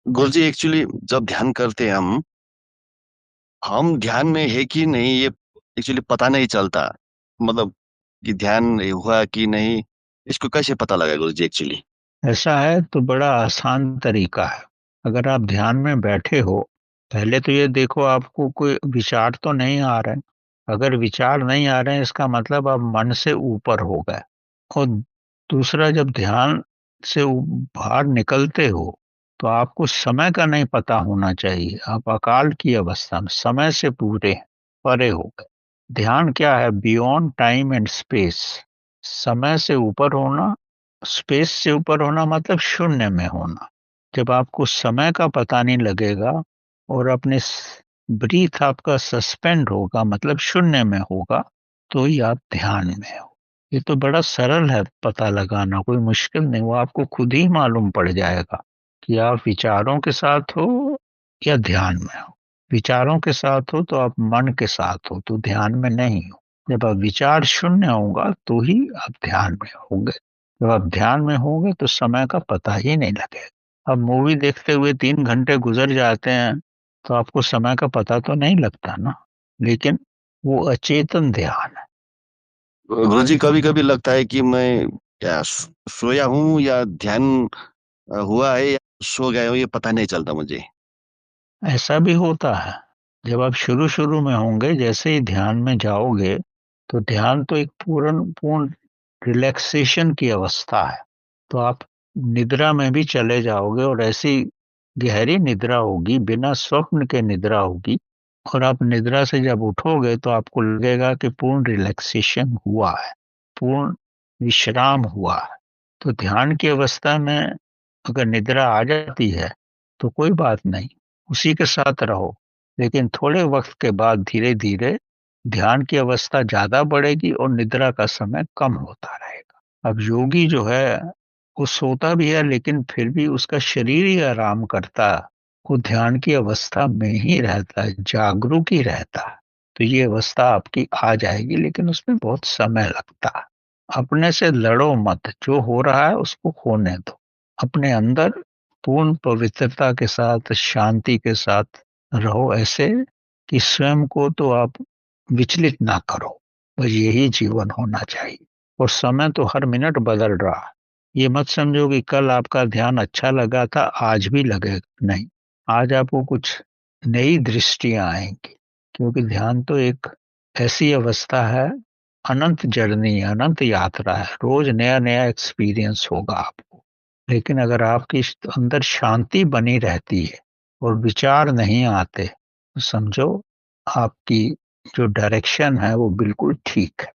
गुरुजी actually जब ध्यान करते हैं हम ध्यान में है कि नहीं ये एक्चुअली पता नहीं चलता। मतलब कि ध्यान हुआ कि नहीं, इसको कैसे पता लगा गुरुजी एक्चुअली? ऐसा है तो बड़ा आसान तरीका है। अगर आप ध्यान में बैठे हो, पहले तो ये देखो आपको कोई विचार तो नहीं आ रहे हैं। अगर विचार नहीं आ रहे हैं इसका मतलब आप मन से ऊपर हो गए। और दूसरा, जब ध्यान से बाहर निकलते हो तो आपको समय का नहीं पता होना चाहिए। आप अकाल की अवस्था में समय से पूरे परे हो गए। ध्यान क्या है? Beyond time and space. समय से ऊपर होना, स्पेस से ऊपर होना मतलब शून्य में होना। जब आपको समय का पता नहीं लगेगा और अपने ब्रीथ आपका सस्पेंड होगा मतलब शून्य में होगा, तो ही आप ध्यान में हो। ये तो बड़ा सरल है पता लगाना, कोई मुश्किल नहीं। वो आपको खुद ही मालूम पड़ जाएगा कि आप विचारों के साथ हो या ध्यान में हो। विचारों के साथ हो तो आप मन के साथ हो, तो ध्यान में नहीं हो। जब आप विचार शून्य होगा तो ही आप ध्यान में होंगे। जब आप ध्यान में होंगे तो समय का पता ही नहीं लगेगा। अब मूवी देखते हुए 3 घंटे गुजर जाते हैं तो आपको समय का पता तो नहीं लगता ना। लेकिन वो अचेतन ध्यान है। गुरुजी कभी कभी लगता है कि मैं क्या सोया हूँ या ध्यान हुआ है या सो गया हूँ, ये पता नहीं चलता मुझे। ऐसा भी होता है। जब आप शुरू शुरू में होंगे, जैसे ही ध्यान में जाओगे, तो ध्यान तो एक पूर्ण पूर्ण रिलैक्सेशन की अवस्था है। तो आप निद्रा में भी चले जाओगे और ऐसी गहरी निद्रा होगी, बिना स्वप्न के निद्रा होगी। और आप निद्रा से जब उठोगे तो आपको लगेगा कि पूर्ण रिलैक्सेशन हुआ है, पूर्ण विश्राम हुआ है। तो ध्यान की अवस्था में अगर निद्रा आ जाती है तो कोई बात नहीं, उसी के साथ रहो। लेकिन थोड़े वक्त के बाद धीरे धीरे ध्यान की अवस्था ज्यादा बढ़ेगी और निद्रा का समय कम होता रहेगा। अब योगी जो है वो सोता भी है लेकिन फिर भी उसका शरीर ही आराम करता है। वो ध्यान की अवस्था में ही रहता है, जागरूक ही रहता है। तो ये अवस्था आपकी आ जाएगी, लेकिन उसमें बहुत समय लगता है। अपने से लड़ो मत, जो हो रहा है उसको होने दो। अपने अंदर पूर्ण पवित्रता के साथ, शांति के साथ रहो, ऐसे कि स्वयं को तो आप विचलित ना करो। बस यही जीवन होना चाहिए। और समय तो हर मिनट बदल रहा है। ये मत समझो कि कल आपका ध्यान अच्छा लगा था आज भी लगेगा, नहीं। आज आपको कुछ नई दृष्टियां आएंगी। क्योंकि ध्यान तो एक ऐसी अवस्था है, अनंत जर्नी है, अनंत यात्रा है। रोज नया नया एक्सपीरियंस होगा आपको। लेकिन अगर आपकी अंदर शांति बनी रहती है और विचार नहीं आते, तो समझो आपकी जो डायरेक्शन है वो बिल्कुल ठीक है।